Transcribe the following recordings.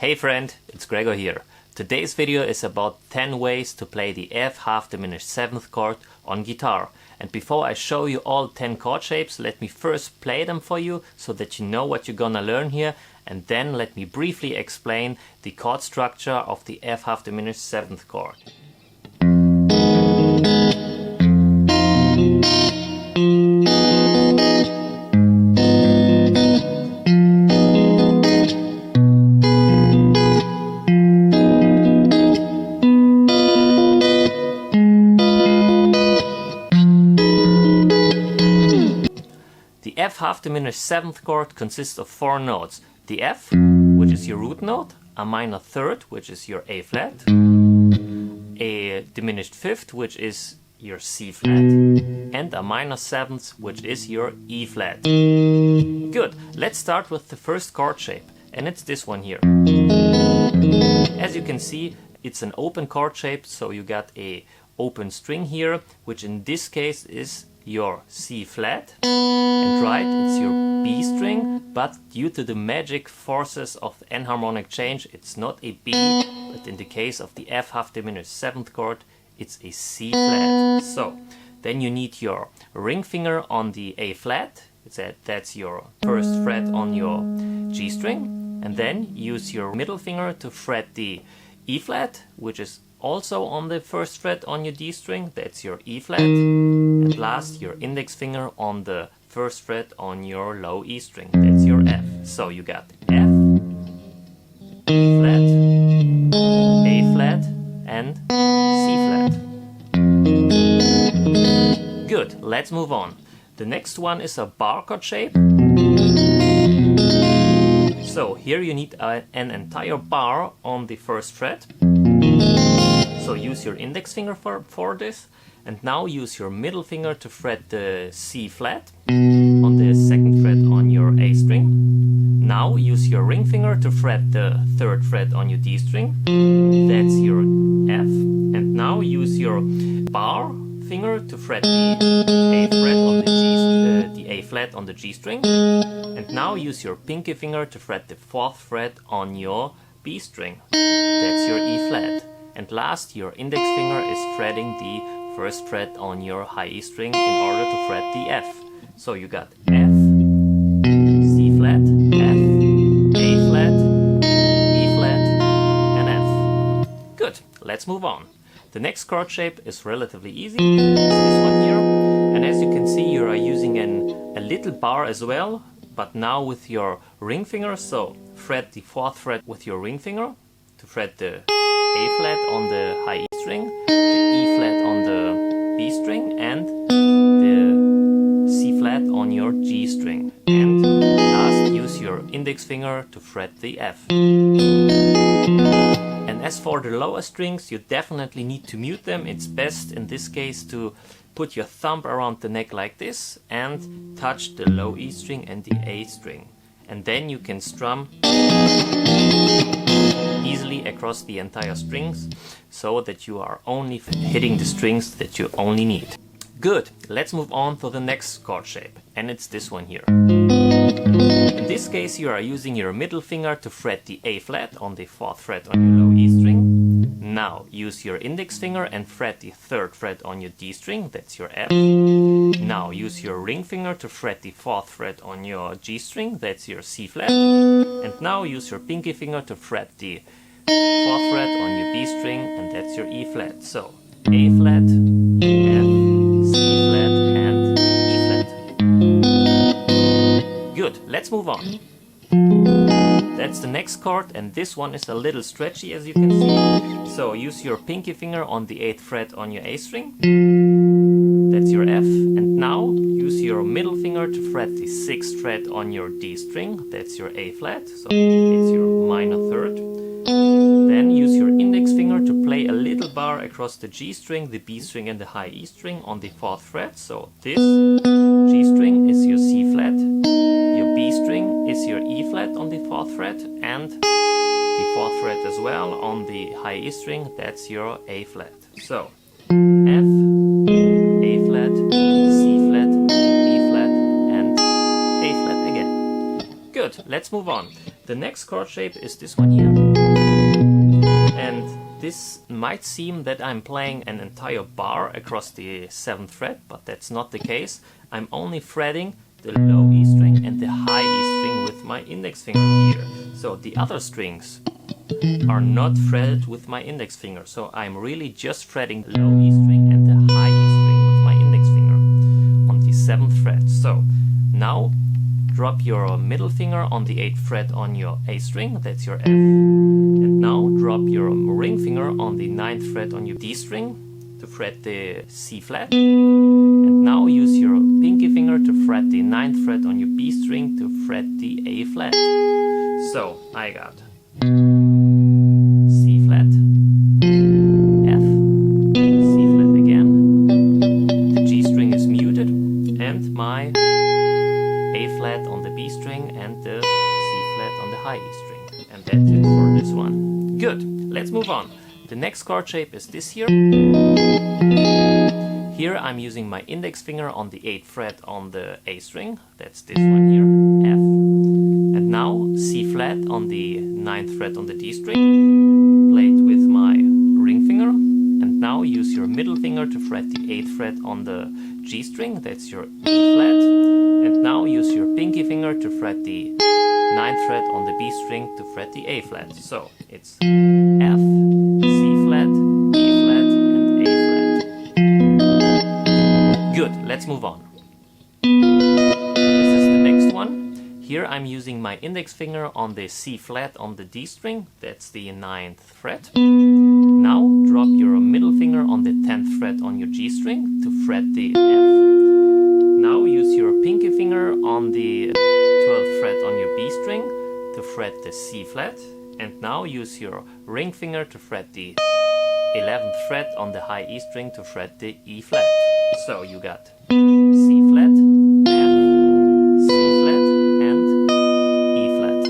Hey friend, it's Gregor here. Today's video is about 10 ways to play the F half-diminished 7th chord on guitar. And before I show you all 10 chord shapes, let me first play them for you so that you know what you're gonna learn here, and then let me briefly explain the chord structure of the F half-diminished 7th chord. The F half-diminished 7th chord consists of 4 notes. The F, which is your root note, a minor third, which is your A flat, a diminished 5th, which is your C flat, and a minor 7th, which is your E flat. Good, let's start with the first chord shape, and it's this one here. As you can see, it's an open chord shape, so you got a open string here, which in this case is your C flat, and right, it's your B string, but due to the magic forces of the enharmonic change, it's not a B, but in the case of the F half-diminished 7th chord, it's a C flat. So, then you need your ring finger on the A flat, that's your first fret on your G string, and then use your middle finger to fret the E flat, which is also on the first fret on your D string, that's your E flat, and last your index finger on the first fret on your low E string, that's your F. So you got F, E flat, A flat, and C flat. Good, let's move on. The next one is a bar chord shape. So here you need an entire bar on the first fret. So use your index finger for this, and now use your middle finger to fret the C flat on the second fret on your A string. Now use your ring finger to fret the third fret on your D string, that's your F, and now use your bar finger to fret the A flat on the A flat on the G string, and now use your pinky finger to fret the 4th fret on your B string, that's your E flat. And last, your index finger is fretting the first fret on your high E string in order to fret the F. So you got F, C flat, F, A flat, E flat, and F. Good, let's move on. The next chord shape is relatively easy, it's this one here. And as you can see, you are using a little bar as well, but now with your ring finger. So fret the 4th fret with your ring finger to fret the A flat on the high E string, the E flat on the B string, and the C flat on your G string. And last, use your index finger to fret the F. And as for the lower strings, you definitely need to mute them. It's best in this case to put your thumb around the neck like this and touch the low E string and the A string. And then you can strum easily across the entire strings, so that you are only hitting the strings that you only need. Good, let's move on to the next chord shape, and it's this one here. In this case, you are using your middle finger to fret the A flat on the 4th fret on your low E string. Now use your index finger and fret the 3rd fret on your D string, that's your F. Now use your ring finger to fret the 4th fret on your G string, that's your C flat. And now use your pinky finger to fret the 4th fret on your B string, and that's your E flat. So A flat, F, C flat, and E flat. Good, let's move on. That's the next chord, and this one is a little stretchy, as you can see. So use your pinky finger on the 8th fret on your A string, that's your F, and now use your middle finger to fret the 6th fret on your D string, that's your A flat, so it's your minor third. Then use your index finger to play a little bar across the G string, the B string, and the high E string on the 4th fret. So this G string is your C flat, your B string is your E flat on the 4th fret, and the 4th fret as well on the high E string, that's your A flat. So F, A flat, C flat, E flat, and A flat again. Good, let's move on. The next chord shape is this one here. And this might seem that I'm playing an entire bar across the 7th fret, but that's not the case. I'm only fretting the low E string and the high E string with my index finger here. So the other strings are not fretted with my index finger. So I'm really just fretting the low E string and the high E string with my index finger on the 7th fret. So now drop your middle finger on the 8th fret on your A string, that's your F. And now drop your ring finger on the 9th fret on your D string to fret the C flat. And now use your pinky finger to fret the 9th fret on your B string to fret the A flat. So I got C flat, F, C flat again, the G string is muted, and my A flat on the B string and the C flat on the high E string. And that's it for this one. Good, let's move on. The next chord shape is this here. Here I'm using my index finger on the 8th fret on the A string, that's this one here, F. And now C flat on the 9th fret on the D string, play it with my ring finger. And now use your middle finger to fret the 8th fret on the G string, that's your E flat. And now use your pinky finger to fret the 9th fret on the B string to fret the A flat. So it's F, C flat, E flat, and A flat. Good, let's move on. This is the next one. Here I'm using my index finger on the C flat on the D string, that's the 9th fret. Now drop your middle finger on the 10th fret on your G string to fret the F. Now use your pinky finger on the 12th fret on your B string to fret the C flat. And now use your ring finger to fret the 11th fret on the high E string to fret the E flat. So you got C flat, F, C flat, and E flat.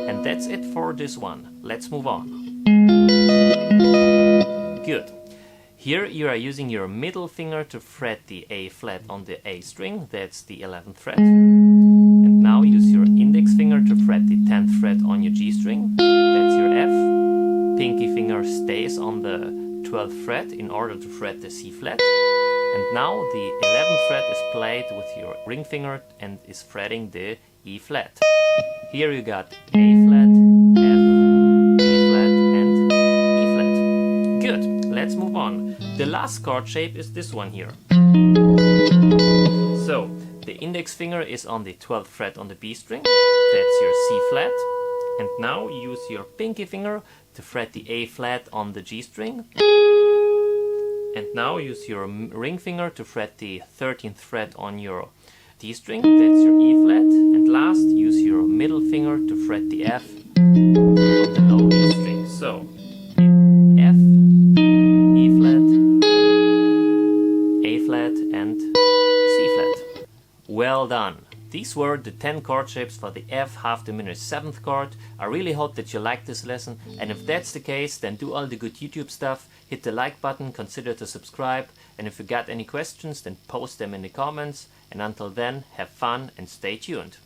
And that's it for this one. Let's move on. Good. Here you are using your middle finger to fret the A flat on the A string, that's the 11th fret. And now use your index finger to fret the 10th fret on your G string, that's your F. Pinky finger stays on the 12th fret in order to fret the C flat. And now the 11th fret is played with your ring finger and is fretting the E flat. Here you got A flat, F, A flat, and E flat. Good, let's move on. The last chord shape is this one here. So, the index finger is on the 12th fret on the B string, that's your C flat. And now use your pinky finger to fret the A flat on the G string. And now use your ring finger to fret the 13th fret on your D string, that's your E flat. And last, use your middle finger to fret the F on the low E string. So, F, E flat, A flat, and C flat. Well done! These were the 10 chord shapes for the F half diminished 7th chord. I really hope that you liked this lesson, and if that's the case, then do all the good YouTube stuff, hit the like button, consider to subscribe, and if you got any questions, then post them in the comments, and until then, have fun and stay tuned.